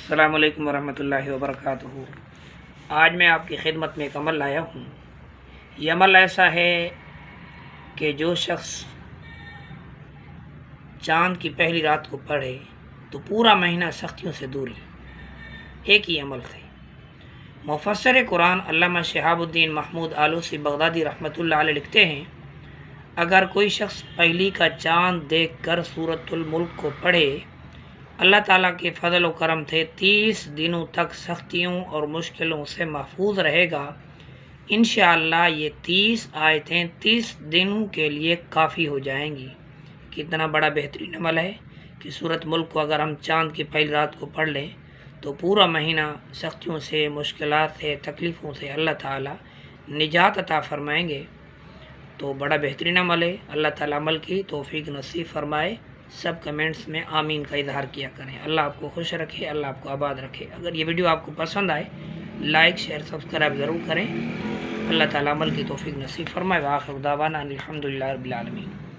السلام علیکم ورحمۃ اللہ وبرکاتہ۔ آج میں آپ کی خدمت میں ایک عمل لایا ہوں۔ یہ عمل ایسا ہے کہ جو شخص چاند کی پہلی رات کو پڑھے تو پورا مہینہ سختیوں سے دوری۔ ایک ہی عمل ہے۔ مفسر قرآن علامہ شہاب الدین محمود آلوسی بغدادی رحمۃ اللہ علیہ لکھتے ہیں، اگر کوئی شخص پہلی کا چاند دیکھ کر سورۃ الملک کو پڑھے، اللہ تعالیٰ کے فضل و کرم سے 30 دنوں تک سختیوں اور مشکلوں سے محفوظ رہے گا۔ انشاءاللہ یہ 30 آیتیں 30 دنوں کے لیے کافی ہو جائیں گی۔ کتنا بڑا بہترین عمل ہے کہ سورۃ ملک کو اگر ہم چاند کی پہلی رات کو پڑھ لیں تو پورا مہینہ سختیوں سے، مشکلات سے، تکلیفوں سے اللہ تعالیٰ نجات عطا فرمائیں گے۔ تو بڑا بہترین عمل ہے۔ اللہ تعالیٰ عمل کی توفیق نصیب فرمائے۔ سب کمنٹس میں آمین کا اظہار کیا کریں۔ اللہ آپ کو خوش رکھے، اللہ آپ کو آباد رکھے۔ اگر یہ ویڈیو آپ کو پسند آئے، لائک، شیئر، سبسکرائب ضرور کریں۔ اللہ تعالیٰ عمل کی توفیق نصیب فرمائے۔ وآخر دعوانا الحمدللہ رب العالمین۔